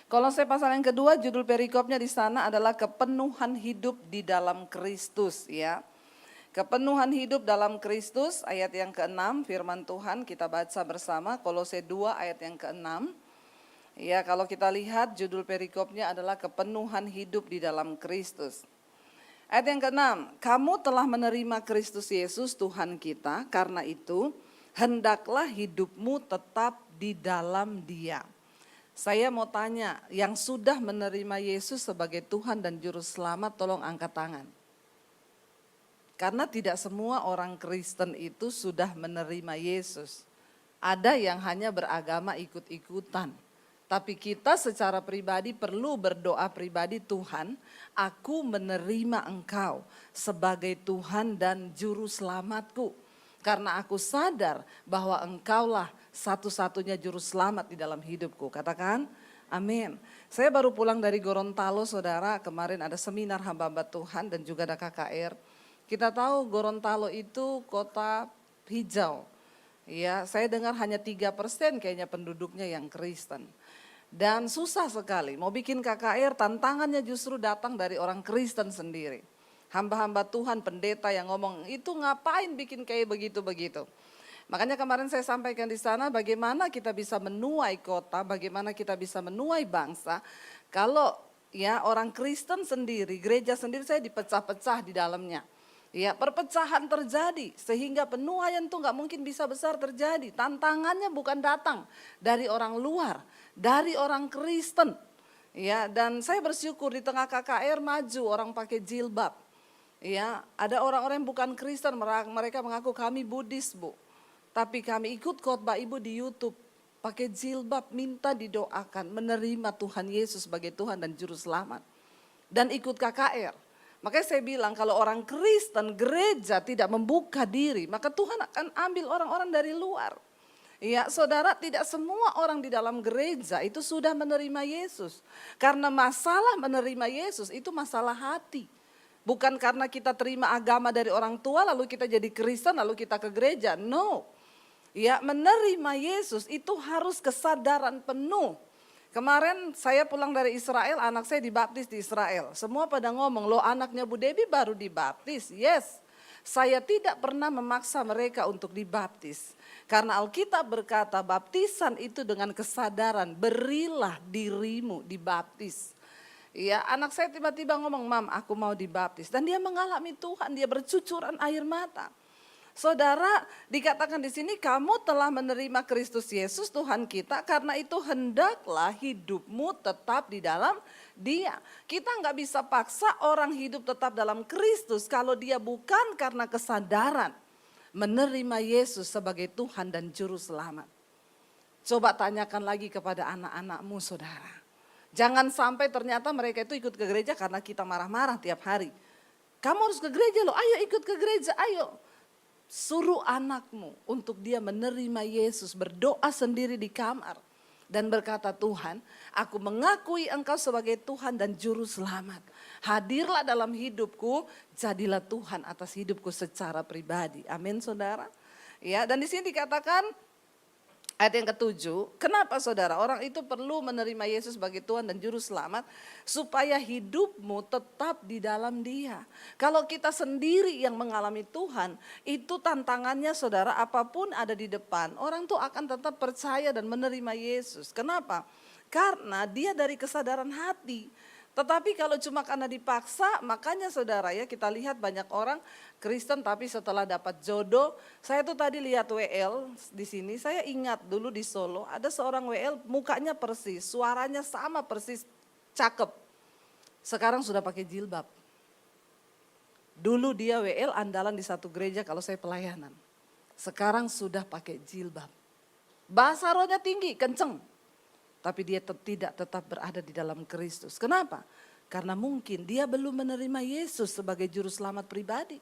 Kolose pasal yang kedua, judul perikopnya di sana adalah kepenuhan hidup di dalam Kristus, ya. Kepenuhan hidup dalam Kristus, ayat yang ke-6, firman Tuhan kita baca bersama, Kolose 2 ayat yang ke-6. Ya, kalau kita lihat judul perikopnya adalah kepenuhan hidup di dalam Kristus. Ayat yang ke-6, kamu telah menerima Kristus Yesus Tuhan kita, karena itu hendaklah hidupmu tetap di dalam Dia. Saya mau tanya, yang sudah menerima Yesus sebagai Tuhan dan Juru Selamat, tolong angkat tangan. Karena tidak semua orang Kristen itu sudah menerima Yesus. Ada yang hanya beragama ikut-ikutan. Tapi kita secara pribadi perlu berdoa pribadi, Tuhan, aku menerima Engkau sebagai Tuhan dan Juru Selamatku. Karena aku sadar bahwa Engkaulah satu-satunya Juru Selamat di dalam hidupku. Katakan, amin. Saya baru pulang dari Gorontalo, saudara. Kemarin ada seminar hamba-hamba Tuhan dan juga ada KKR. Kita tahu Gorontalo itu kota hijau. Ya, saya dengar hanya 3% kayaknya penduduknya yang Kristen. Dan susah sekali, mau bikin KKR tantangannya justru datang dari orang Kristen sendiri. Hamba-hamba Tuhan, pendeta yang ngomong, itu ngapain bikin kayak begitu-begitu. Makanya kemarin saya sampaikan di sana bagaimana kita bisa menuai kota, bagaimana kita bisa menuai bangsa. Kalau ya orang Kristen sendiri, gereja sendiri saya dipecah-pecah di dalamnya. Ya, perpecahan terjadi sehingga penuaian itu nggak mungkin bisa besar terjadi. Tantangannya bukan datang dari orang luar, dari orang Kristen. Ya, dan saya bersyukur di tengah KKR maju orang pakai jilbab. Ya, ada orang-orang yang bukan Kristen, mereka mengaku kami Buddhis, Bu. Tapi kami ikut khotbah Ibu di YouTube, pakai jilbab, minta didoakan, menerima Tuhan Yesus sebagai Tuhan dan Juru Selamat. Dan ikut KKR. Makanya saya bilang kalau orang Kristen, gereja tidak membuka diri, maka Tuhan akan ambil orang-orang dari luar. Ya, saudara, tidak semua orang di dalam gereja itu sudah menerima Yesus. Karena masalah menerima Yesus itu masalah hati. Bukan karena kita terima agama dari orang tua lalu kita jadi Kristen lalu kita ke gereja. No. Ya, menerima Yesus itu harus kesadaran penuh. Kemarin saya pulang dari Israel, anak saya dibaptis di Israel. Semua pada ngomong, loh anaknya Bu Debbie baru dibaptis. Yes, saya tidak pernah memaksa mereka untuk dibaptis. Karena Alkitab berkata baptisan itu dengan kesadaran, berilah dirimu dibaptis. Ya, anak saya tiba-tiba ngomong, Mam aku mau dibaptis. Dan dia mengalami Tuhan, dia bercucuran air mata. Saudara, dikatakan di sini kamu telah menerima Kristus Yesus Tuhan kita, karena itu hendaklah hidupmu tetap di dalam Dia. Kita nggak bisa paksa orang hidup tetap dalam Kristus kalau dia bukan karena kesadaran menerima Yesus sebagai Tuhan dan Juru Selamat. Coba tanyakan lagi kepada anak-anakmu, saudara. Jangan sampai ternyata mereka itu ikut ke gereja karena kita marah-marah tiap hari. Kamu harus ke gereja loh, ayo ikut ke gereja, ayo. Suruh anakmu untuk dia menerima Yesus, berdoa sendiri di kamar. Dan berkata, Tuhan, aku mengakui Engkau sebagai Tuhan dan Juru Selamat. Hadirlah dalam hidupku, jadilah Tuhan atas hidupku secara pribadi. Amin, saudara. Ya, dan di sini dikatakan ayat yang ke-7, kenapa saudara orang itu perlu menerima Yesus sebagai Tuhan dan Juru Selamat supaya hidupmu tetap di dalam Dia. Kalau kita sendiri yang mengalami Tuhan, itu tantangannya saudara, apapun ada di depan, orang tuh akan tetap percaya dan menerima Yesus. Kenapa? Karena dia dari kesadaran hati. Tetapi kalau cuma karena dipaksa, makanya saudara ya kita lihat banyak orang Kristen tapi setelah dapat jodoh. Saya tuh tadi lihat WL di sini, saya ingat dulu di Solo ada seorang WL mukanya persis, suaranya sama persis, cakep. Sekarang sudah pakai jilbab. Dulu dia WL andalan di satu gereja kalau saya pelayanan. Sekarang sudah pakai jilbab. Bahasa rohnya tinggi, kenceng. Tapi dia tidak tetap berada di dalam Kristus. Kenapa? Karena mungkin dia belum menerima Yesus sebagai Juru Selamat pribadi.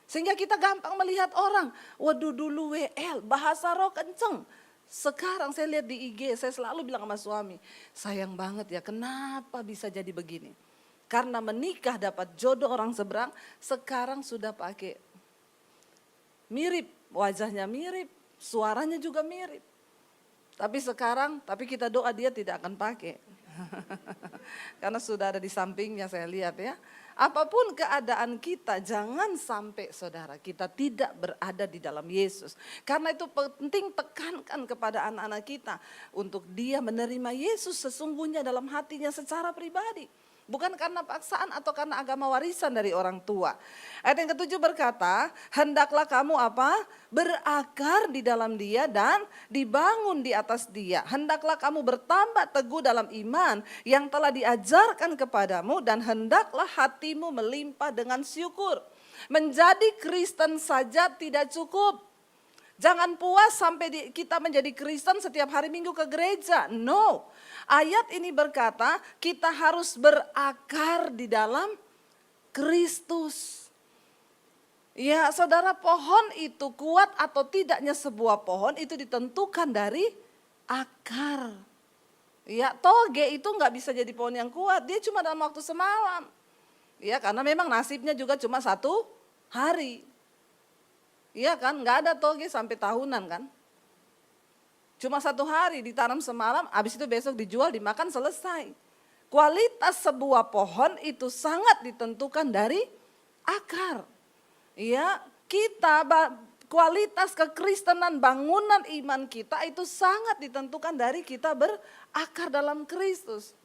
Sehingga kita gampang melihat orang, waduh dulu WL, bahasa roh kenceng. Sekarang saya lihat di IG, saya selalu bilang sama suami, sayang banget ya kenapa bisa jadi begini. Karena menikah dapat jodoh orang seberang, sekarang sudah pakai mirip, wajahnya mirip, suaranya juga mirip. Tapi kita doa dia tidak akan pakai. Karena sudah ada di sampingnya saya lihat ya. Apapun keadaan kita, jangan sampai saudara kita tidak berada di dalam Yesus. Karena itu penting tekankan kepada anak-anak kita untuk dia menerima Yesus sesungguhnya dalam hatinya secara pribadi. Bukan karena paksaan atau karena agama warisan dari orang tua. Ayat yang ke-7 berkata, hendaklah kamu apa? Berakar di dalam dia dan dibangun di atas dia. Hendaklah kamu bertambah teguh dalam iman yang telah diajarkan kepadamu dan hendaklah hatimu melimpah dengan syukur. Menjadi Kristen saja tidak cukup. Jangan puas sampai kita menjadi Kristen setiap hari Minggu ke gereja. No. Ayat ini berkata kita harus berakar di dalam Kristus. Ya saudara, pohon itu kuat atau tidaknya sebuah pohon itu ditentukan dari akar. Ya, toge itu nggak bisa jadi pohon yang kuat, dia cuma dalam waktu semalam. Ya, karena memang nasibnya juga cuma 1 hari. Iya kan, nggak ada toge sampai tahunan kan. Cuma 1 hari ditanam semalam, habis itu besok dijual, dimakan, selesai. Kualitas sebuah pohon itu sangat ditentukan dari akar. Ya, kualitas kekristenan, bangunan iman kita itu sangat ditentukan dari kita berakar dalam Kristus.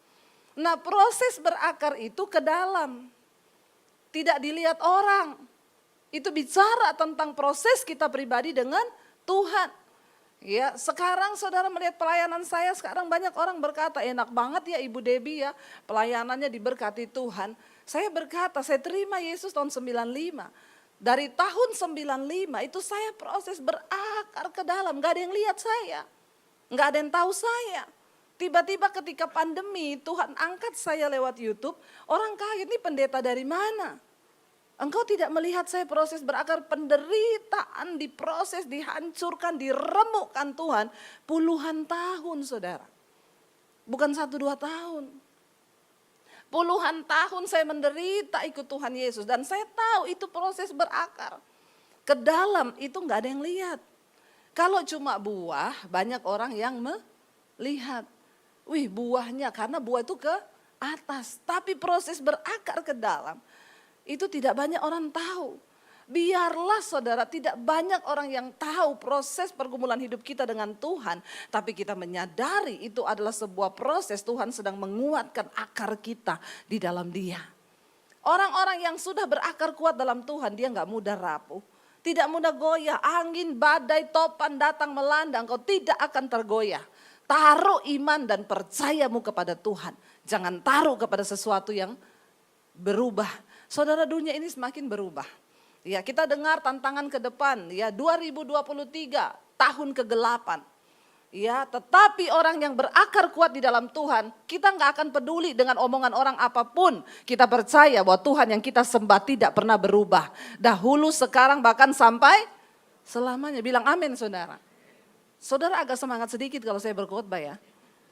Nah, proses berakar itu ke dalam. Tidak dilihat orang. Itu bicara tentang proses kita pribadi dengan Tuhan. Ya, sekarang saudara melihat pelayanan saya, sekarang banyak orang berkata, enak banget ya Ibu Debbie ya, pelayanannya diberkati Tuhan. Saya berkata, saya terima Yesus tahun 95. Dari tahun 95 itu saya proses berakar ke dalam, gak ada yang lihat saya. Gak ada yang tahu saya. Tiba-tiba ketika pandemi Tuhan angkat saya lewat YouTube, orang kaget, ini pendeta dari mana? Engkau tidak melihat saya proses berakar, penderitaan diproses, dihancurkan, diremukkan Tuhan puluhan tahun saudara. Bukan 1-2 tahun. Puluhan tahun saya menderita ikut Tuhan Yesus dan saya tahu itu proses berakar. Ke dalam itu gak ada yang lihat. Kalau cuma buah banyak orang yang melihat. Wih buahnya, karena buah itu ke atas. Tapi proses berakar ke dalam itu tidak banyak orang tahu. Biarlah saudara tidak banyak orang yang tahu proses pergumulan hidup kita dengan Tuhan. Tapi kita menyadari itu adalah sebuah proses Tuhan sedang menguatkan akar kita di dalam Dia. Orang-orang yang sudah berakar kuat dalam Tuhan, dia gak mudah rapuh. Tidak mudah goyah, angin, badai, topan datang melanda, engkau tidak akan tergoyah. Taruh iman dan percayamu kepada Tuhan. Jangan taruh kepada sesuatu yang berubah. Saudara, dunia ini semakin berubah. Ya, kita dengar tantangan ke depan, ya 2023 tahun ke-8. Ya, tetapi orang yang berakar kuat di dalam Tuhan, kita nggak akan peduli dengan omongan orang apapun. Kita percaya bahwa Tuhan yang kita sembah tidak pernah berubah. Dahulu, sekarang, bahkan sampai selamanya. Bilang amin saudara. Saudara agak semangat sedikit kalau saya berkhotbah ya.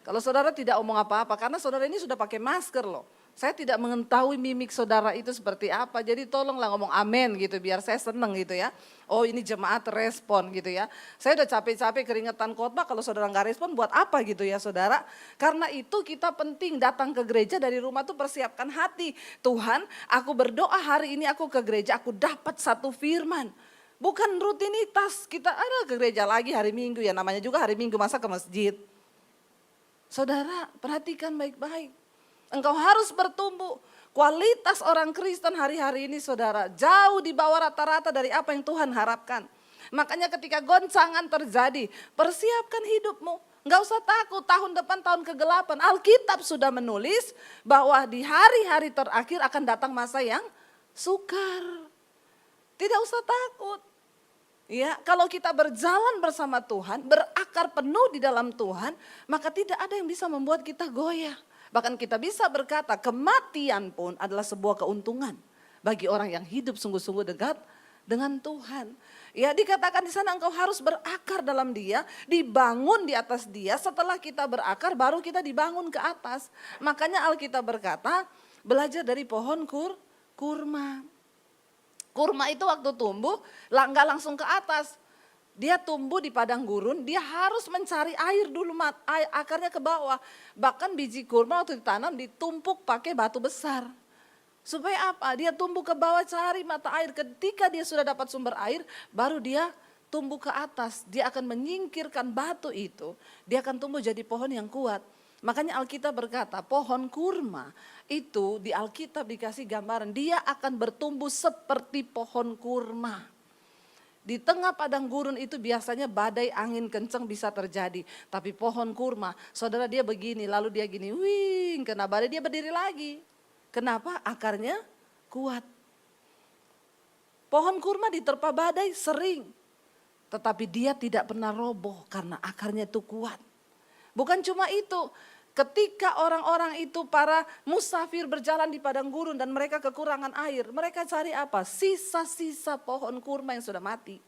Kalau saudara tidak omong apa-apa, karena saudara ini sudah pakai masker loh. Saya tidak mengetahui mimik saudara itu seperti apa, jadi tolonglah ngomong amin gitu biar saya seneng gitu ya. Oh ini jemaat respon gitu ya. Saya udah capek-capek keringetan khotbah, kalau saudara nggak respon buat apa gitu ya saudara. Karena itu kita penting datang ke gereja dari rumah tuh persiapkan hati. Tuhan, aku berdoa hari ini aku ke gereja, aku dapat satu firman. Bukan rutinitas kita ada ke gereja lagi hari Minggu ya, namanya juga hari Minggu masa ke masjid. Saudara perhatikan baik-baik. Engkau harus bertumbuh. Kualitas orang Kristen hari-hari ini saudara jauh di bawah rata-rata dari apa yang Tuhan harapkan. Makanya ketika goncangan terjadi, persiapkan hidupmu. Enggak usah takut, tahun depan tahun ke-8. Alkitab sudah menulis bahwa di hari-hari terakhir akan datang masa yang sukar. Tidak usah takut. Ya, kalau kita berjalan bersama Tuhan, berakar penuh di dalam Tuhan, maka tidak ada yang bisa membuat kita goyah. Bahkan kita bisa berkata kematian pun adalah sebuah keuntungan bagi orang yang hidup sungguh-sungguh dekat dengan Tuhan. Ya, dikatakan di sana engkau harus berakar dalam Dia, dibangun di atas Dia. Setelah kita berakar baru kita dibangun ke atas. Makanya Alkitab berkata, belajar dari pohon kurma. Kurma itu waktu tumbuh nggak langsung ke atas. Dia tumbuh di padang gurun, dia harus mencari air dulu, akarnya ke bawah. Bahkan biji kurma waktu ditanam ditumpuk pakai batu besar. Supaya apa? Dia tumbuh ke bawah cari mata air. Ketika dia sudah dapat sumber air, baru dia tumbuh ke atas. Dia akan menyingkirkan batu itu. Dia akan tumbuh jadi pohon yang kuat. Makanya Alkitab berkata pohon kurma itu di Alkitab dikasih gambaran. Dia akan bertumbuh seperti pohon kurma. Di tengah padang gurun itu biasanya badai angin kencang bisa terjadi. Tapi pohon kurma, saudara dia begini lalu dia gini, wing kena badai dia berdiri lagi. Kenapa? Akarnya kuat. Pohon kurma diterpa badai sering. Tetapi dia tidak pernah roboh karena akarnya itu kuat. Bukan cuma itu. Ketika orang-orang itu para musafir berjalan di padang gurun dan mereka kekurangan air. Mereka cari apa? Sisa-sisa pohon kurma yang sudah mati.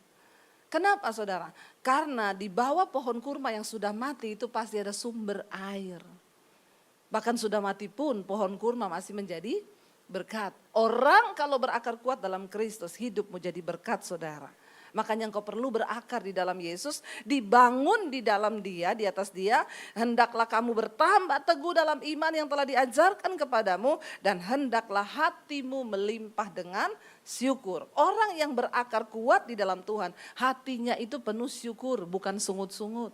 Kenapa saudara? Karena di bawah pohon kurma yang sudah mati itu pasti ada sumber air. Bahkan sudah mati pun pohon kurma masih menjadi berkat. Orang kalau berakar kuat dalam Kristus hidupmu jadi berkat saudara. Makanya engkau perlu berakar di dalam Yesus, dibangun di dalam Dia, di atas Dia. Hendaklah kamu bertambah teguh dalam iman yang telah diajarkan kepadamu dan hendaklah hatimu melimpah dengan syukur. Orang yang berakar kuat di dalam Tuhan, hatinya itu penuh syukur, bukan sungut-sungut.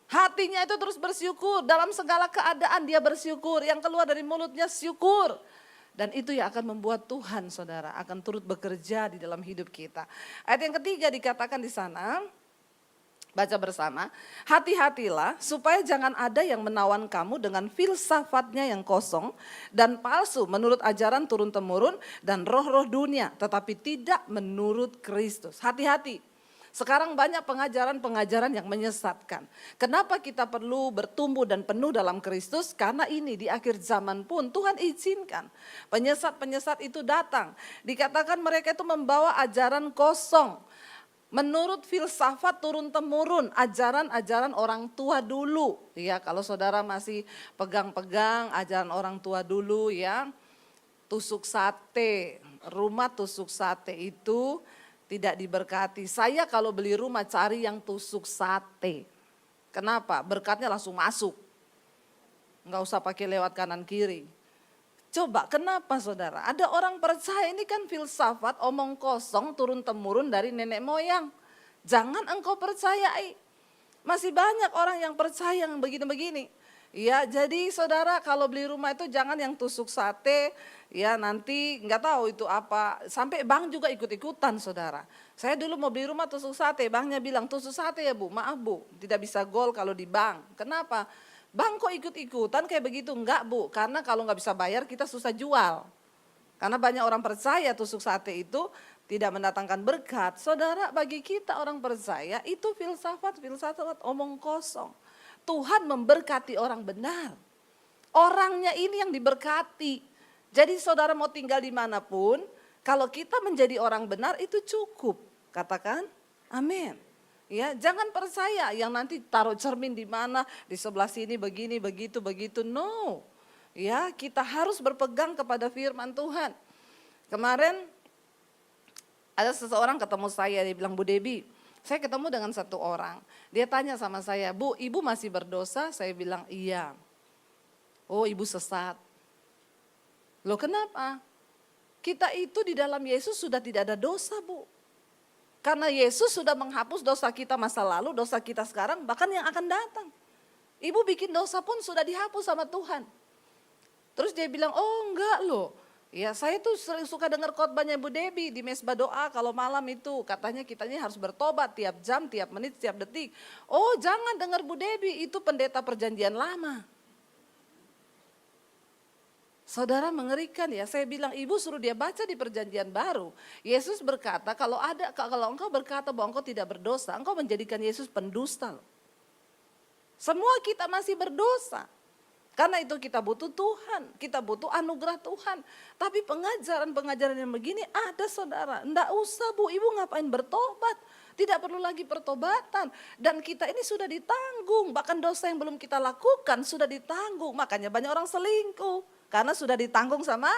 Hatinya itu terus bersyukur, dalam segala keadaan dia bersyukur, yang keluar dari mulutnya syukur. Dan itu yang akan membuat Tuhan saudara akan turut bekerja di dalam hidup kita. Ayat yang ketiga dikatakan di sana, baca bersama. Hati-hatilah supaya jangan ada yang menawan kamu dengan filsafatnya yang kosong dan palsu menurut ajaran turun-temurun dan roh-roh dunia. Tetapi tidak menurut Kristus. Hati-hati. Sekarang banyak pengajaran-pengajaran yang menyesatkan. Kenapa kita perlu bertumbuh dan penuh dalam Kristus? Karena ini di akhir zaman pun Tuhan izinkan. Penyesat-penyesat itu datang. Dikatakan mereka itu membawa ajaran kosong. Menurut filsafat turun-temurun, ajaran-ajaran orang tua dulu. Ya, kalau saudara masih pegang-pegang ajaran orang tua dulu ya. Tusuk sate, rumah tusuk sate itu tidak diberkati. Saya kalau beli rumah cari yang tusuk sate. Kenapa? Berkatnya langsung masuk. Enggak usah pakai lewat kanan kiri. Coba kenapa saudara? Ada orang percaya ini kan filsafat omong kosong turun-temurun dari nenek moyang. Jangan engkau percayai. Masih banyak orang yang percaya yang begini-begini. Ya, jadi saudara kalau beli rumah itu jangan yang tusuk sate, ya nanti nggak tahu itu apa. Sampai bank juga ikut-ikutan saudara. Saya dulu mau beli rumah tusuk sate, banknya bilang tusuk sate ya bu, maaf bu, tidak bisa gol kalau di bank. Kenapa? Bank kok ikut-ikutan kayak begitu? Enggak bu, karena kalau nggak bisa bayar kita susah jual. Karena banyak orang percaya tusuk sate itu tidak mendatangkan berkat. Saudara bagi kita orang percaya itu filsafat omong kosong. Tuhan memberkati orang benar. Orangnya ini yang diberkati. Jadi saudara mau tinggal dimanapun, kalau kita menjadi orang benar itu cukup. Katakan amin. Ya, jangan percaya yang nanti taruh cermin di mana, di sebelah sini begini, begitu. No. Ya, kita harus berpegang kepada firman Tuhan. Kemarin ada seseorang ketemu saya, dia bilang, Bu Debbie, saya ketemu dengan satu orang. Dia tanya sama saya, Bu, ibu masih berdosa? Saya bilang, iya. Oh, ibu sesat. Loh kenapa? Kita itu di dalam Yesus sudah tidak ada dosa, Bu. Karena Yesus sudah menghapus dosa kita masa lalu, dosa kita sekarang, bahkan yang akan datang. Ibu bikin dosa pun sudah dihapus sama Tuhan. Terus dia bilang, oh enggak loh. Ya saya tuh suka dengar khotbahnya Bu Debbie di mesbah doa kalau malam itu. Katanya kitanya harus bertobat tiap jam, tiap menit, tiap detik. Oh jangan dengar Bu Debbie, itu pendeta perjanjian lama. Saudara mengerikan ya, saya bilang ibu suruh dia baca di perjanjian baru. Yesus berkata kalau engkau berkata bahwa engkau tidak berdosa, engkau menjadikan Yesus pendusta. Semua kita masih berdosa. Karena itu kita butuh Tuhan, kita butuh anugerah Tuhan. Tapi pengajaran-pengajaran yang begini ada saudara. Enggak usah Bu, ibu ngapain bertobat. Tidak perlu lagi pertobatan. Dan kita ini sudah ditanggung, bahkan dosa yang belum kita lakukan sudah ditanggung. Makanya banyak orang selingkuh, karena sudah ditanggung sama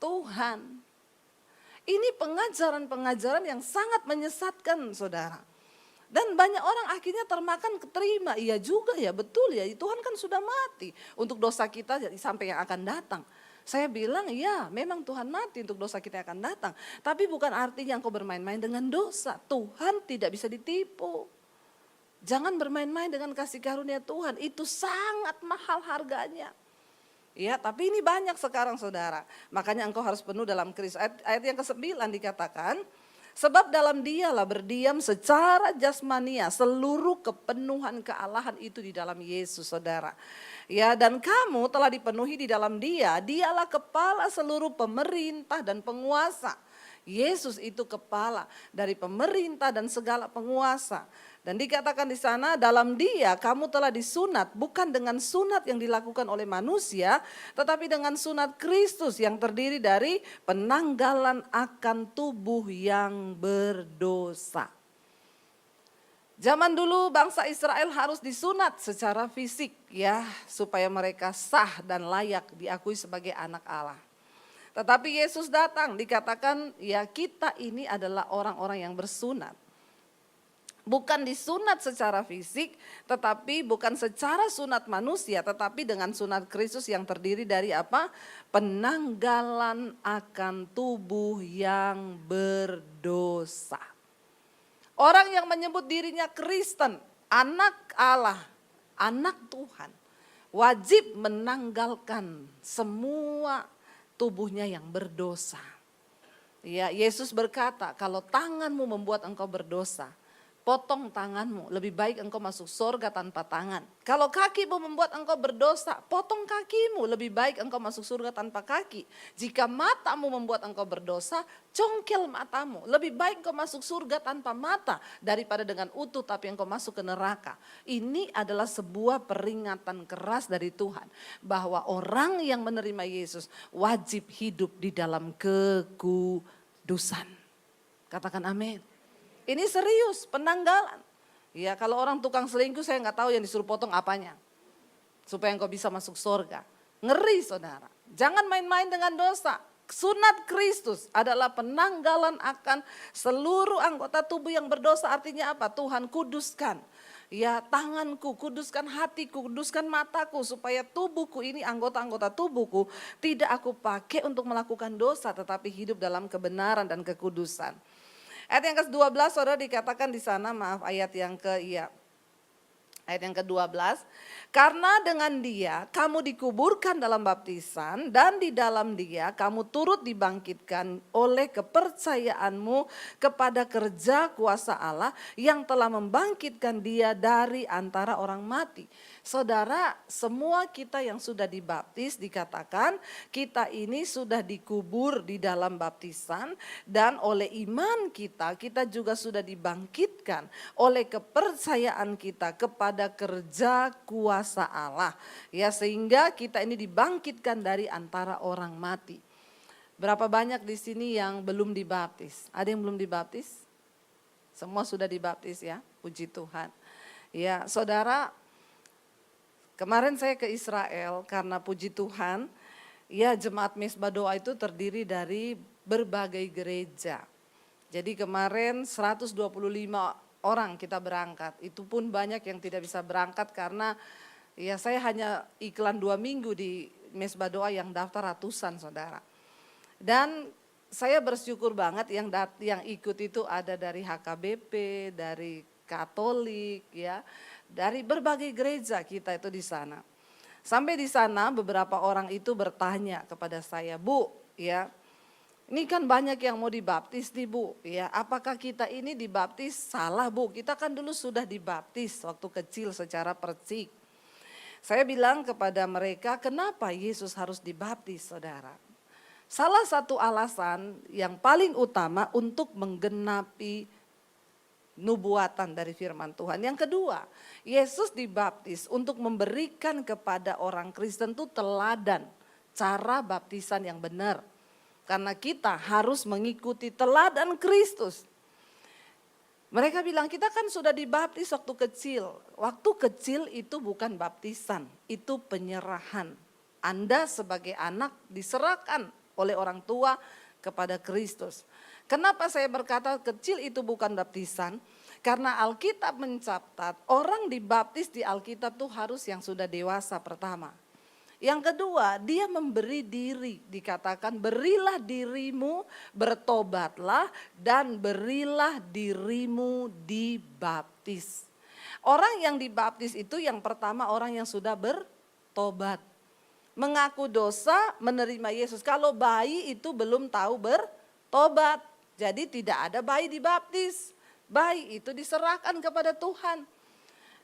Tuhan. Ini pengajaran-pengajaran yang sangat menyesatkan, saudara. Dan banyak orang akhirnya termakan keterima, iya juga ya, betul ya, Tuhan kan sudah mati untuk dosa kita sampai yang akan datang. Saya bilang ya memang Tuhan mati untuk dosa kita yang akan datang. Tapi bukan artinya engkau bermain-main dengan dosa. Tuhan tidak bisa ditipu. Jangan bermain-main dengan kasih karunia Tuhan, itu sangat mahal harganya. Ya, tapi ini banyak sekarang, saudara. Makanya engkau harus penuh dalam Kristus. Ayat yang ke-9 dikatakan, sebab dalam Dialah berdiam secara jasmania seluruh kepenuhan kealahan itu di dalam Yesus, saudara. Ya, dan kamu telah dipenuhi di dalam Dia. Dialah kepala seluruh pemerintah dan penguasa. Yesus itu kepala dari pemerintah dan segala penguasa. Dan dikatakan di sana, dalam Dia kamu telah disunat, bukan dengan sunat yang dilakukan oleh manusia, tetapi dengan sunat Kristus yang terdiri dari penanggalan akan tubuh yang berdosa. Zaman dulu bangsa Israel harus disunat secara fisik ya, supaya mereka sah dan layak diakui sebagai anak Allah. Tetapi Yesus datang, dikatakan ya kita ini adalah orang-orang yang bersunat. Bukan disunat secara fisik, tetapi bukan secara sunat manusia, tetapi dengan sunat Kristus yang terdiri dari apa? Penanggalan akan tubuh yang berdosa. Orang yang menyebut dirinya Kristen, anak Allah, anak Tuhan, wajib menanggalkan semua tubuhnya yang berdosa. Ya, Yesus berkata, kalau tanganmu membuat engkau berdosa, potong tanganmu, lebih baik engkau masuk surga tanpa tangan. Kalau kakimu membuat engkau berdosa, potong kakimu, lebih baik engkau masuk surga tanpa kaki. Jika matamu membuat engkau berdosa, congkel matamu, lebih baik engkau masuk surga tanpa mata daripada dengan utuh tapi engkau masuk ke neraka. Ini adalah sebuah peringatan keras dari Tuhan bahwa orang yang menerima Yesus wajib hidup di dalam kekudusan. Katakan amin. Ini serius, penanggalan. Ya, kalau orang tukang selingkuh saya nggak tahu yang disuruh potong apanya. Supaya engkau bisa masuk surga. Ngeri, saudara. Jangan main-main dengan dosa. Sunat Kristus adalah penanggalan akan seluruh anggota tubuh yang berdosa. Artinya apa? Tuhan kuduskan. Ya, tanganku, kuduskan hatiku, kuduskan mataku. Supaya tubuhku ini, anggota-anggota tubuhku tidak aku pakai untuk melakukan dosa. Tetapi hidup dalam kebenaran dan kekudusan. Ayat yang ke-12 saudara dikatakan di sana, ayat yang ke-12, karena dengan Dia kamu dikuburkan dalam baptisan dan di dalam Dia kamu turut dibangkitkan oleh kepercayaanmu kepada kerja kuasa Allah yang telah membangkitkan Dia dari antara orang mati. Saudara, semua kita yang sudah dibaptis dikatakan kita ini sudah dikubur di dalam baptisan dan oleh iman kita juga sudah dibangkitkan oleh kepercayaan kita kepada kerja kuasa Allah. Ya, sehingga kita ini dibangkitkan dari antara orang mati. Berapa banyak di sini yang belum dibaptis? Ada yang belum dibaptis? Semua sudah dibaptis ya, puji Tuhan. Ya, saudara, kemarin saya ke Israel karena puji Tuhan, ya jemaat Mesbah Doa itu terdiri dari berbagai gereja. Jadi kemarin 125 orang kita berangkat, itu pun banyak yang tidak bisa berangkat karena ya saya hanya iklan 2 minggu di Mesbah Doa yang daftar ratusan, saudara. Dan saya bersyukur banget yang ikut itu ada dari HKBP, dari Katolik ya. Dari berbagai gereja kita itu di sana. Sampai di sana beberapa orang itu bertanya kepada saya, Bu, ya, ini kan banyak yang mau dibaptis nih Bu, ya, apakah kita ini dibaptis salah Bu? Kita kan dulu sudah dibaptis waktu kecil secara percik. Saya bilang kepada mereka, kenapa Yesus harus dibaptis, saudara? Salah satu alasan yang paling utama untuk menggenapi nubuatan dari firman Tuhan. Yang kedua, Yesus dibaptis untuk memberikan kepada orang Kristen itu teladan cara baptisan yang benar. Karena kita harus mengikuti teladan Kristus. Mereka bilang kita kan sudah dibaptis waktu kecil. Waktu kecil itu bukan baptisan, itu penyerahan. Anda sebagai anak diserahkan oleh orang tua kepada Kristus. Kenapa saya berkata kecil itu bukan baptisan? Karena Alkitab mencatat orang dibaptis di Alkitab tuh harus yang sudah dewasa pertama. Yang kedua, dia memberi diri, dikatakan berilah dirimu, bertobatlah dan berilah dirimu dibaptis. Orang yang dibaptis itu yang pertama orang yang sudah bertobat. Mengaku dosa, menerima Yesus. Kalau bayi itu belum tahu bertobat. Jadi tidak ada bayi dibaptis. Bayi itu diserahkan kepada Tuhan.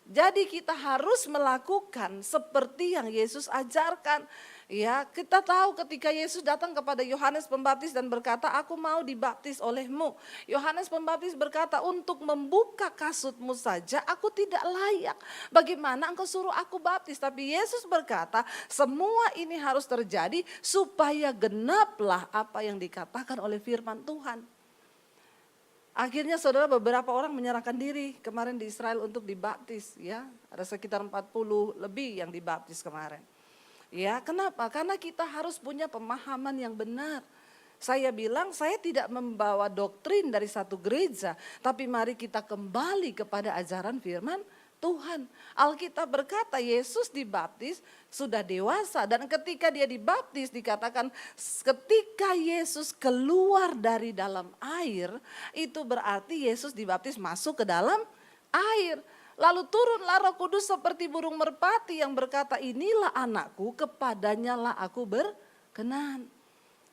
Jadi kita harus melakukan seperti yang Yesus ajarkan. Ya, kita tahu ketika Yesus datang kepada Yohanes Pembaptis dan berkata, "Aku mau dibaptis olehmu." Yohanes Pembaptis berkata, "Untuk membuka kasutmu saja aku tidak layak. Bagaimana engkau suruh aku baptis?" Tapi Yesus berkata, "Semua ini harus terjadi supaya genaplah apa yang dikatakan oleh firman Tuhan." Akhirnya saudara beberapa orang menyerahkan diri kemarin di Israel untuk dibaptis ya. Ada sekitar 40 lebih yang dibaptis kemarin. Ya, kenapa? Karena kita harus punya pemahaman yang benar. Saya bilang saya tidak membawa doktrin dari satu gereja, tapi mari kita kembali kepada ajaran firman Tuhan. Alkitab berkata Yesus dibaptis sudah dewasa dan ketika dia dibaptis dikatakan ketika Yesus keluar dari dalam air itu berarti Yesus dibaptis masuk ke dalam air. Lalu turunlah Roh Kudus seperti burung merpati yang berkata, "Inilah anakku, kepadanya lah aku berkenan."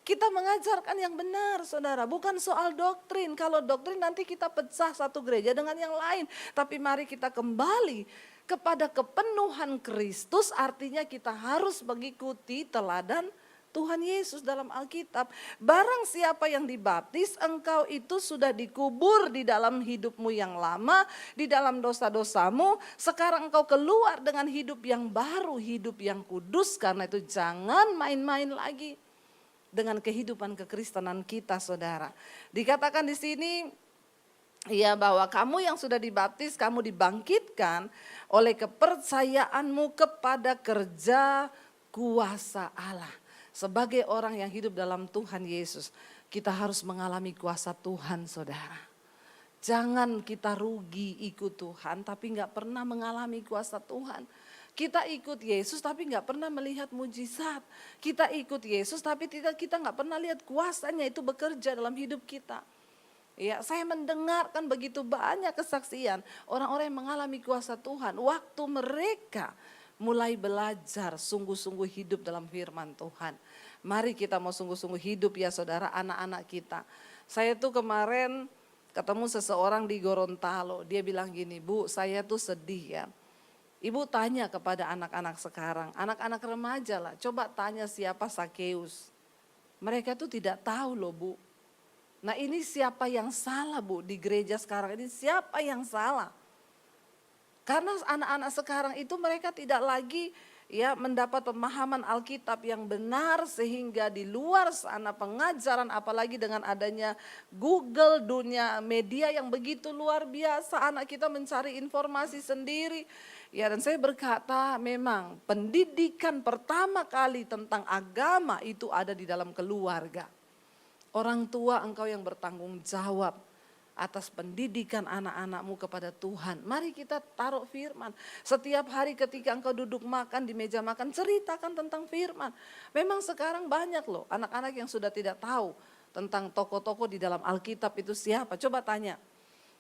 Kita mengajarkan yang benar saudara, bukan soal doktrin. Kalau doktrin nanti kita pecah satu gereja dengan yang lain. Tapi mari kita kembali kepada kepenuhan Kristus, artinya kita harus mengikuti teladan Tuhan Yesus dalam Alkitab. Barang siapa yang dibaptis, engkau itu sudah dikubur di dalam hidupmu yang lama, di dalam dosa-dosamu. Sekarang engkau keluar dengan hidup yang baru, hidup yang kudus. Karena itu jangan main-main lagi dengan kehidupan kekristenan kita saudara. Dikatakan di sini ya bahwa kamu yang sudah dibaptis, kamu dibangkitkan oleh kepercayaanmu kepada kerja kuasa Allah. Sebagai orang yang hidup dalam Tuhan Yesus, kita harus mengalami kuasa Tuhan saudara. Jangan kita rugi ikut Tuhan tapi gak pernah mengalami kuasa Tuhan. Kita ikut Yesus tapi gak pernah melihat mujizat. Kita ikut Yesus tapi kita gak pernah lihat kuasanya itu bekerja dalam hidup kita. Ya, saya mendengarkan begitu banyak kesaksian orang-orang yang mengalami kuasa Tuhan. Waktu mereka mulai belajar sungguh-sungguh hidup dalam firman Tuhan. Mari kita mau sungguh-sungguh hidup ya saudara, anak-anak kita. Saya tuh kemarin ketemu seseorang di Gorontalo. Dia bilang gini, "Bu, saya tuh sedih ya. Ibu tanya kepada anak-anak sekarang, anak-anak remaja lah, coba tanya siapa Sakeus. Mereka tuh tidak tahu loh Bu. Nah ini siapa yang salah Bu di gereja sekarang ini, siapa yang salah? Karena anak-anak sekarang itu mereka tidak lagi ya mendapat pemahaman Alkitab yang benar sehingga di luar sana pengajaran apalagi dengan adanya Google, dunia media yang begitu luar biasa, anak kita mencari informasi sendiri. Ya dan saya berkata memang pendidikan pertama kali tentang agama itu ada di dalam keluarga. Orang tua engkau yang bertanggung jawab atas pendidikan anak-anakmu kepada Tuhan. Mari kita taruh firman. Setiap hari ketika engkau duduk makan di meja makan, ceritakan tentang firman. Memang sekarang banyak loh anak-anak yang sudah tidak tahu tentang tokoh-tokoh di dalam Alkitab itu siapa. Coba tanya.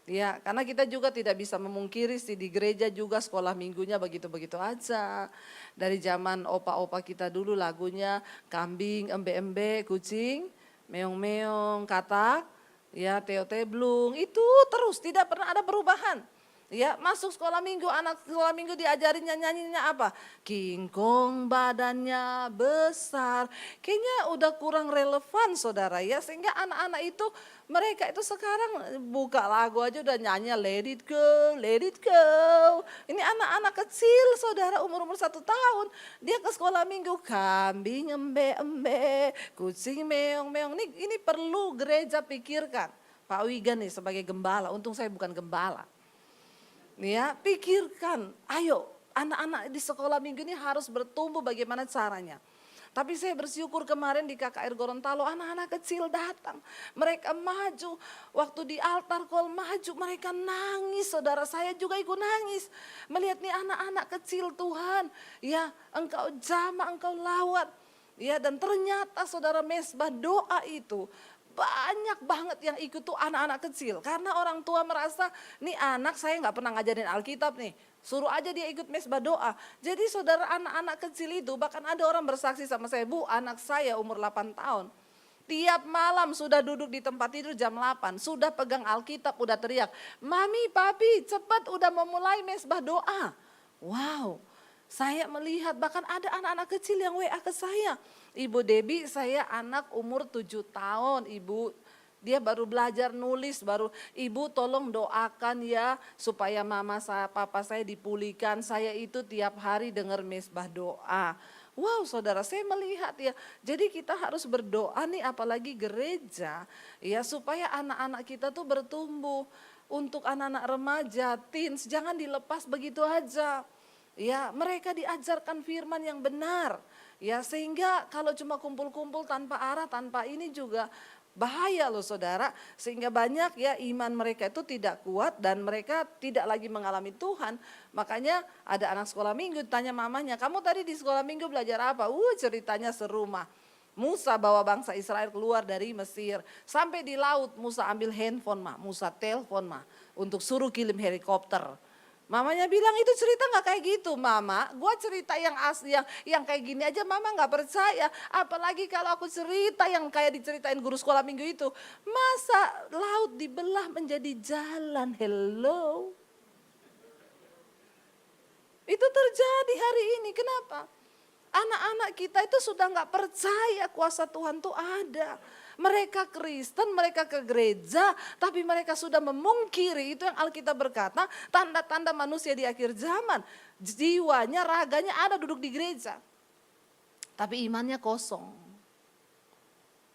Ya, karena kita juga tidak bisa memungkiri sih di gereja juga sekolah minggunya begitu-begitu aja. Dari zaman opa-opa kita dulu lagunya kambing, embe-embe, kucing, meong-meong, katak. Ya Teo Teblung itu terus tidak pernah ada perubahan. Ya masuk sekolah minggu, anak sekolah minggu diajarin nyanyinya apa? King Kong badannya besar. Kayaknya udah kurang relevan saudara ya. Sehingga anak-anak itu mereka itu sekarang buka lagu aja udah nyanyi let it go, let it go. Ini anak-anak kecil saudara umur-umur 1 tahun. Dia ke sekolah minggu kambing embe-embe, kucing meong-meong. Ini perlu gereja pikirkan. Pak Wigan nih sebagai gembala, untung saya bukan gembala. Ya, pikirkan, ayo anak-anak di sekolah minggu ini harus bertumbuh bagaimana caranya. Tapi saya bersyukur kemarin di KKR Gorontalo anak-anak kecil datang. Mereka maju, waktu di altar call maju mereka nangis. Saudara, saya juga ikut nangis. Melihat nih anak-anak kecil Tuhan, ya Engkau jamah, Engkau lawat. Ya, dan ternyata saudara, mesbah doa itu banyak banget yang ikut tuh anak-anak kecil. Karena orang tua merasa, nih anak saya gak pernah ngajarin Alkitab nih. Suruh aja dia ikut mesbah doa. Jadi saudara, anak-anak kecil itu, bahkan ada orang bersaksi sama saya, Bu, anak saya umur 8 tahun. Tiap malam sudah duduk di tempat tidur jam 8, sudah pegang Alkitab, udah teriak, Mami, Papi, cepat udah memulai mesbah doa. Wow, saya melihat bahkan ada anak-anak kecil yang WA ke saya. Ibu Debbie, saya anak umur 7 tahun, Ibu. Dia baru belajar nulis, baru Ibu tolong doakan ya supaya papa saya dipulihkan. Saya itu tiap hari dengar mesbah doa. Wow saudara, saya melihat ya, jadi kita harus berdoa nih apalagi gereja ya supaya anak-anak kita tuh bertumbuh. Untuk anak-anak remaja, teens, jangan dilepas begitu aja. Ya, mereka diajarkan firman yang benar. Ya, sehingga kalau cuma kumpul-kumpul tanpa arah, tanpa ini juga bahaya loh saudara, sehingga banyak ya iman mereka itu tidak kuat dan mereka tidak lagi mengalami Tuhan. Makanya ada anak sekolah minggu tanya mamanya, kamu tadi di sekolah minggu belajar apa? Ceritanya seru mah. Musa bawa bangsa Israel keluar dari Mesir. Sampai di laut Musa ambil handphone mah, Musa telepon mah untuk suruh kirim helikopter. Mamanya bilang itu cerita gak kayak gitu mama, gue cerita yang asli yang kayak gini aja mama gak percaya. Apalagi kalau aku cerita yang kayak diceritain guru sekolah minggu itu. Masa laut dibelah menjadi jalan, hello. Itu terjadi hari ini, kenapa? Anak-anak kita itu sudah gak percaya kuasa Tuhan tuh ada. Mereka Kristen, mereka ke gereja, tapi mereka sudah memungkiri itu yang Alkitab berkata, tanda-tanda manusia di akhir zaman. Jiwanya, raganya ada duduk di gereja, tapi imannya kosong.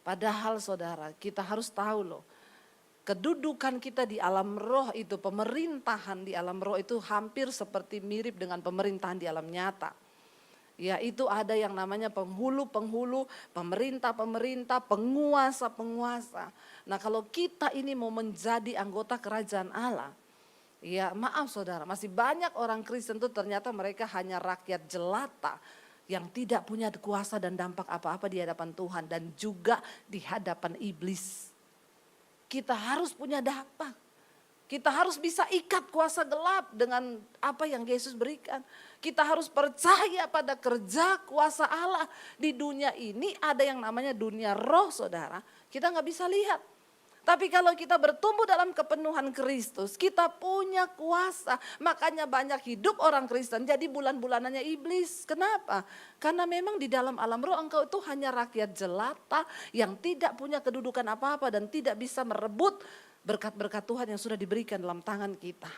Padahal saudara, kita harus tahu loh, kedudukan kita di alam roh itu, pemerintahan di alam roh itu hampir seperti mirip dengan pemerintahan di alam nyata. Ya itu ada yang namanya penghulu-penghulu, pemerintah-pemerintah, penguasa-penguasa. Nah kalau kita ini mau menjadi anggota kerajaan Allah, ya maaf saudara, masih banyak orang Kristen tuh ternyata mereka hanya rakyat jelata yang tidak punya kuasa dan dampak apa-apa di hadapan Tuhan dan juga di hadapan iblis. Kita harus punya dampak. Kita harus bisa ikat kuasa gelap dengan apa yang Yesus berikan. Kita harus percaya pada kerja kuasa Allah. Di dunia ini ada yang namanya dunia roh saudara. Kita gak bisa lihat. Tapi kalau kita bertumbuh dalam kepenuhan Kristus, kita punya kuasa. Makanya banyak hidup orang Kristen jadi bulan-bulanannya iblis. Kenapa? Karena memang di dalam alam roh engkau itu hanya rakyat jelata yang tidak punya kedudukan apa-apa dan tidak bisa merebut berkat-berkat Tuhan yang sudah diberikan dalam tangan kita.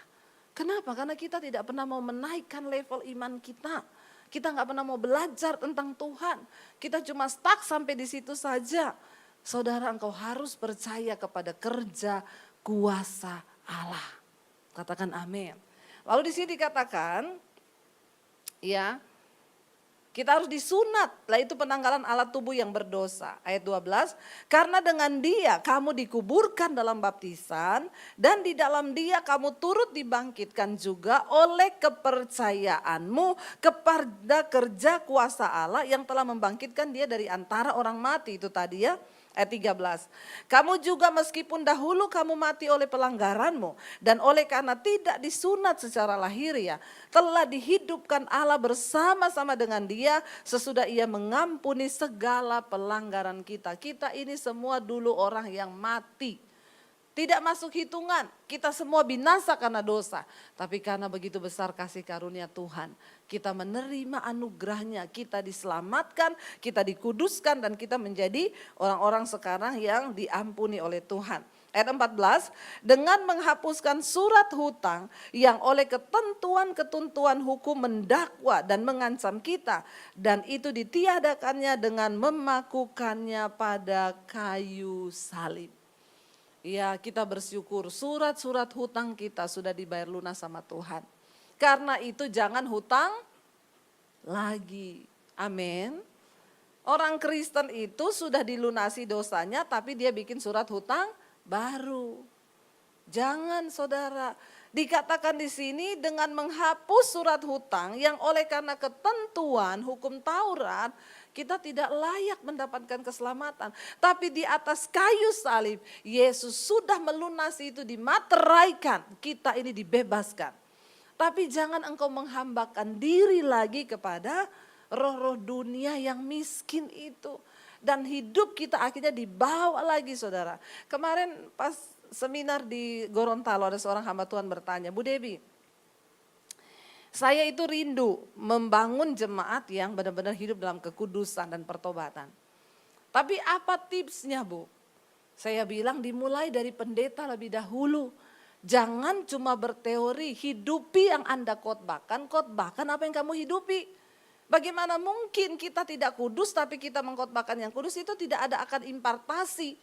Kenapa? Karena kita tidak pernah mau menaikkan level iman kita. Kita gak pernah mau belajar tentang Tuhan. Kita cuma stuck sampai di situ saja. Saudara, engkau harus percaya kepada kerja kuasa Allah. Katakan amin. Lalu di sini dikatakan, ya, kita harus disunat, lah itu penanggalan alat tubuh yang berdosa. Ayat 12, karena dengan dia kamu dikuburkan dalam baptisan dan di dalam dia kamu turut dibangkitkan juga oleh kepercayaanmu kepada kerja kuasa Allah yang telah membangkitkan dia dari antara orang mati. Itu tadi ya. Ayat 13, kamu juga meskipun dahulu kamu mati oleh pelanggaranmu dan oleh karena tidak disunat secara lahiriah, telah dihidupkan Allah bersama-sama dengan dia sesudah ia mengampuni segala pelanggaran kita. Kita ini semua dulu orang yang mati. Tidak masuk hitungan, kita semua binasa karena dosa. Tapi karena begitu besar kasih karunia Tuhan, kita menerima anugerahnya, kita diselamatkan, kita dikuduskan dan kita menjadi orang-orang sekarang yang diampuni oleh Tuhan. Ayat 14, dengan menghapuskan surat hutang yang oleh ketentuan-ketentuan hukum mendakwa dan mengancam kita. Dan itu ditiadakannya dengan memakukannya pada kayu salib. Ya kita bersyukur surat-surat hutang kita sudah dibayar lunas sama Tuhan. Karena itu jangan hutang lagi. Amin. Orang Kristen itu sudah dilunasi dosanya tapi dia bikin surat hutang baru. Jangan saudara, dikatakan di sini dengan menghapus surat hutang yang oleh karena ketentuan hukum Taurat kita tidak layak mendapatkan keselamatan. Tapi di atas kayu salib Yesus sudah melunasi itu, dimateraikan, kita ini dibebaskan. Tapi jangan engkau menghambakan diri lagi kepada roh-roh dunia yang miskin itu. Dan hidup kita akhirnya dibawa lagi saudara. Kemarin pas seminar di Gorontalo ada seorang hamba Tuhan bertanya, Bu Debbie, saya itu rindu membangun jemaat yang benar-benar hidup dalam kekudusan dan pertobatan. Tapi apa tipsnya Bu? Saya bilang dimulai dari pendeta lebih dahulu. Jangan cuma berteori, hidupi yang Anda khotbahkan apa yang kamu hidupi. Bagaimana mungkin kita tidak kudus tapi kita mengkhotbahkan yang kudus, itu tidak ada akan impartasi.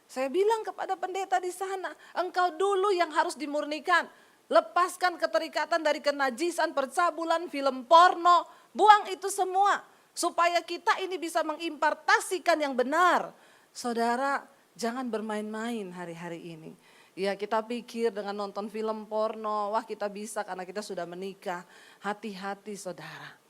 Saya bilang kepada pendeta di sana, engkau dulu yang harus dimurnikan. Lepaskan keterikatan dari kenajisan, percabulan, film porno, buang itu semua. Supaya kita ini bisa mengimpartasikan yang benar. Saudara, jangan bermain-main hari-hari ini. Ya kita pikir dengan nonton film porno, wah kita bisa karena kita sudah menikah. Hati-hati saudara.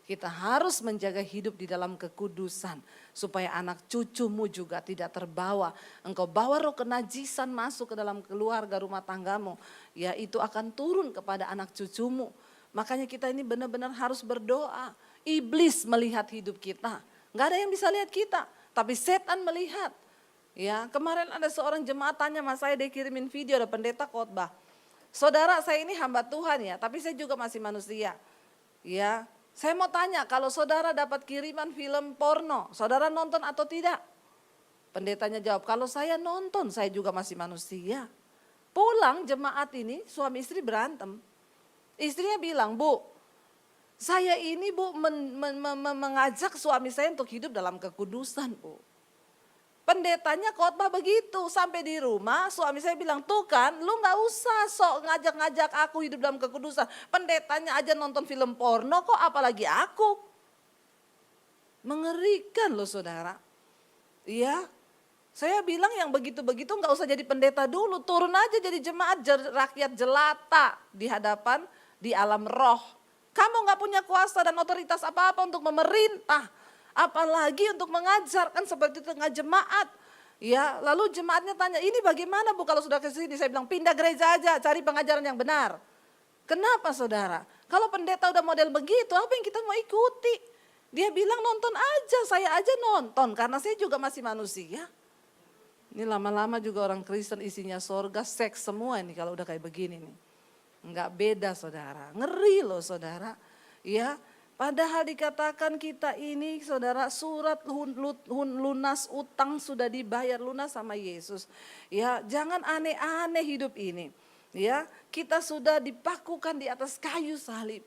Kita harus menjaga hidup di dalam kekudusan. Supaya anak cucumu juga tidak terbawa. Engkau bawa roh kenajisan masuk ke dalam keluarga rumah tanggamu. Ya itu akan turun kepada anak cucumu. Makanya kita ini benar-benar harus berdoa. Iblis melihat hidup kita. Gak ada yang bisa lihat kita. Tapi setan melihat. Ya kemarin ada seorang jemaat tanya sama saya, dia kirimin video ada pendeta khotbah. Saudara, saya ini hamba Tuhan ya, tapi saya juga masih manusia. Ya. Saya mau tanya, kalau saudara dapat kiriman film porno, saudara nonton atau tidak? Pendetanya jawab, kalau saya nonton, saya juga masih manusia. Pulang jemaat ini, suami istri berantem. Istrinya bilang, Bu, saya ini Bu mengajak suami saya untuk hidup dalam kekudusan Bu. Pendetanya khotbah begitu, sampai di rumah suami saya bilang, tuh kan lu gak usah sok ngajak-ngajak aku hidup dalam kekudusan. Pendetanya aja nonton film porno kok apalagi aku. Mengerikan loh saudara. Iya, saya bilang yang begitu-begitu gak usah jadi pendeta dulu. Turun aja jadi jemaat rakyat jelata di hadapan di alam roh. Kamu gak punya kuasa dan otoritas apa-apa untuk memerintah. Apalagi untuk mengajarkan seperti tengah jemaat. Ya, lalu jemaatnya tanya, ini bagaimana Bu kalau sudah ke sini? Saya bilang pindah gereja aja, cari pengajaran yang benar. Kenapa saudara? Kalau pendeta udah model begitu, apa yang kita mau ikuti? Dia bilang nonton aja, saya aja nonton karena saya juga masih manusia. Ini lama-lama juga orang Kristen isinya sorga, seks semua ini kalau udah kayak begini nih. Enggak beda saudara, ngeri loh saudara. Ya. Padahal dikatakan kita ini saudara surat lunas utang sudah dibayar lunas sama Yesus. Ya, jangan aneh-aneh hidup ini. Ya, kita sudah dipakukan di atas kayu salib.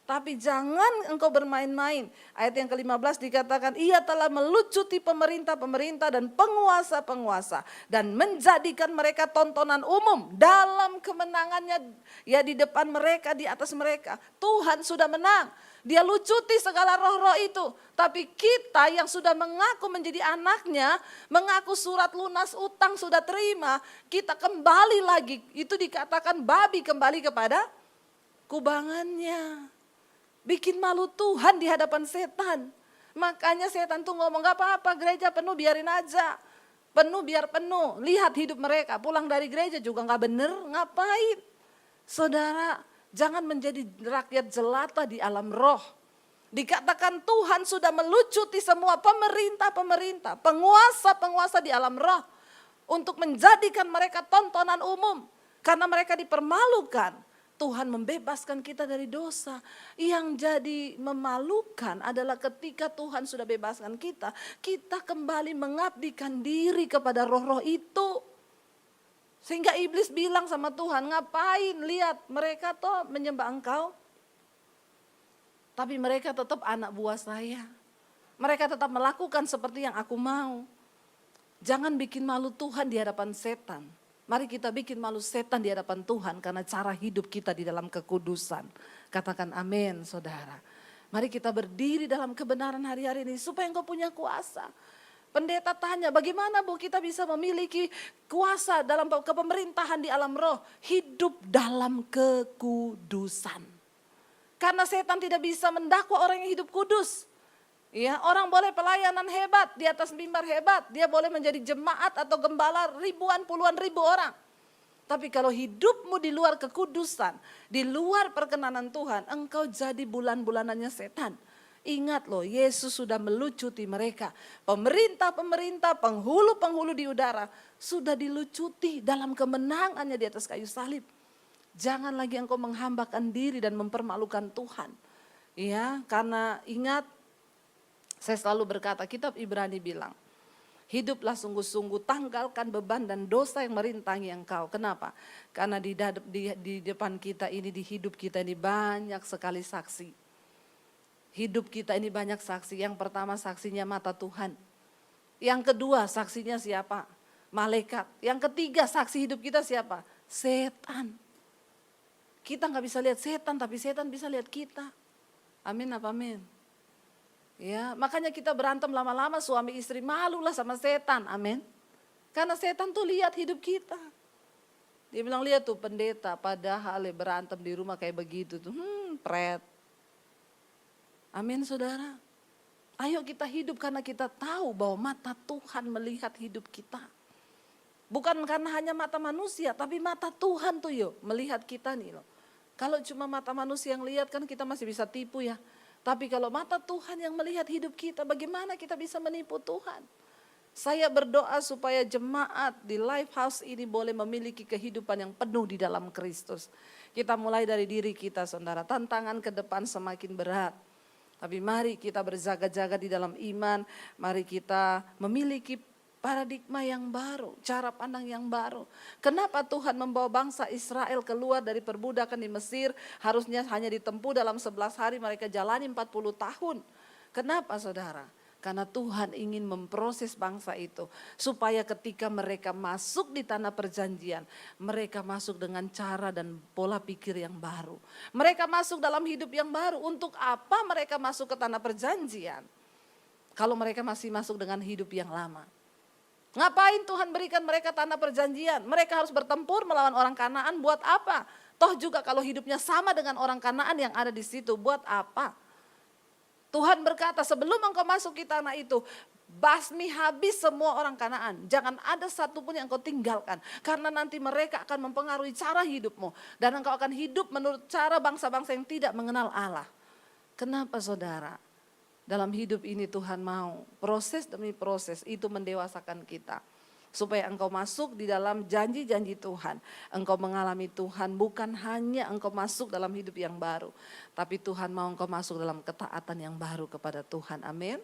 Tapi jangan engkau bermain-main. Ayat yang ke-15 dikatakan, ia telah melucuti pemerintah-pemerintah dan penguasa-penguasa. Dan menjadikan mereka tontonan umum dalam kemenangannya. Ya di depan mereka, di atas mereka. Tuhan sudah menang. Dia lucuti segala roh-roh itu. Tapi kita yang sudah mengaku menjadi anaknya, mengaku surat lunas utang sudah terima. Kita kembali lagi, itu dikatakan babi kembali kepada kubangannya. Bikin malu Tuhan di hadapan setan. Makanya setan tuh ngomong gak apa-apa gereja penuh biarin aja. Penuh biar penuh. Lihat hidup mereka pulang dari gereja juga gak bener. Ngapain? Saudara jangan menjadi rakyat jelata di alam roh. Dikatakan Tuhan sudah melucuti semua pemerintah-pemerintah. Penguasa-penguasa di alam roh. Untuk menjadikan mereka tontonan umum. Karena mereka dipermalukan. Tuhan membebaskan kita dari dosa. Yang jadi memalukan adalah ketika Tuhan sudah bebaskan kita, kita kembali mengabdikan diri kepada roh-roh itu. Sehingga iblis bilang sama Tuhan, ngapain lihat mereka toh menyembah engkau. Tapi mereka tetap anak buah saya. Mereka tetap melakukan seperti yang aku mau. Jangan bikin malu Tuhan di hadapan setan. Mari kita bikin malu setan di hadapan Tuhan karena cara hidup kita di dalam kekudusan. Katakan amin saudara. Mari kita berdiri dalam kebenaran hari-hari ini supaya engkau punya kuasa. Pendeta tanya, bagaimana Bu kita bisa memiliki kuasa dalam kepemerintahan di alam roh? Hidup dalam kekudusan. Karena setan tidak bisa mendakwa orang yang hidup kudus. Ya, orang boleh pelayanan hebat, di atas mimbar hebat, dia boleh menjadi jemaat atau gembala ribuan puluhan ribu orang. Tapi kalau hidupmu di luar kekudusan, di luar perkenanan Tuhan, engkau jadi bulan-bulanannya setan. Ingat loh, Yesus sudah melucuti mereka. Pemerintah-pemerintah, penghulu-penghulu di udara sudah dilucuti dalam kemenangannya di atas kayu salib. Jangan lagi engkau menghambakan diri dan mempermalukan Tuhan. Ya, karena ingat, saya selalu berkata, kitab Ibrani bilang, hiduplah sungguh-sungguh, tanggalkan beban dan dosa yang merintangi engkau. Kenapa? Karena di depan kita ini, di hidup kita ini banyak sekali saksi. Hidup kita ini banyak saksi. Yang pertama saksinya mata Tuhan. Yang kedua saksinya siapa? Malaikat. Yang ketiga saksi hidup kita siapa? Setan. Kita nggak bisa lihat setan, tapi setan bisa lihat kita. Amin apa amin? Ya, makanya kita berantem lama-lama suami istri, malulah sama setan, amin. Karena setan tuh lihat hidup kita. Dia bilang, lihat tuh pendeta padahal berantem di rumah kayak begitu tuh, pret. Amin saudara. Ayo kita hidup karena kita tahu bahwa mata Tuhan melihat hidup kita. Bukan karena hanya mata manusia, tapi mata Tuhan tuh yuk melihat kita nih loh. Kalau cuma mata manusia yang lihat kan kita masih bisa tipu ya. Tapi kalau mata Tuhan yang melihat hidup kita, bagaimana kita bisa menipu Tuhan? Saya berdoa supaya jemaat di Lifehouse ini boleh memiliki kehidupan yang penuh di dalam Kristus. Kita mulai dari diri kita saudara, tantangan ke depan semakin berat. Tapi mari kita berjaga-jaga di dalam iman, mari kita memiliki paradigma yang baru, cara pandang yang baru. Kenapa Tuhan membawa bangsa Israel keluar dari perbudakan di Mesir, harusnya hanya ditempuh dalam 11 hari, mereka jalani 40 tahun. Kenapa saudara? Karena Tuhan ingin memproses bangsa itu, supaya ketika mereka masuk di tanah perjanjian, mereka masuk dengan cara dan pola pikir yang baru. Mereka masuk dalam hidup yang baru. Untuk apa mereka masuk ke tanah perjanjian? Kalau mereka masih masuk dengan hidup yang lama. Ngapain Tuhan berikan mereka tanah perjanjian? Mereka harus bertempur melawan orang Kanaan, buat apa? Toh juga kalau hidupnya sama dengan orang Kanaan yang ada di situ, buat apa? Tuhan berkata, sebelum engkau masuk ke tanah itu, basmi habis semua orang Kanaan. Jangan ada satupun yang engkau tinggalkan. Karena nanti mereka akan mempengaruhi cara hidupmu. Dan engkau akan hidup menurut cara bangsa-bangsa yang tidak mengenal Allah. Kenapa saudara? Dalam hidup ini Tuhan mau proses demi proses itu mendewasakan kita. Supaya engkau masuk di dalam janji-janji Tuhan. Engkau mengalami Tuhan bukan hanya engkau masuk dalam hidup yang baru. Tapi Tuhan mau engkau masuk dalam ketaatan yang baru kepada Tuhan. Amin.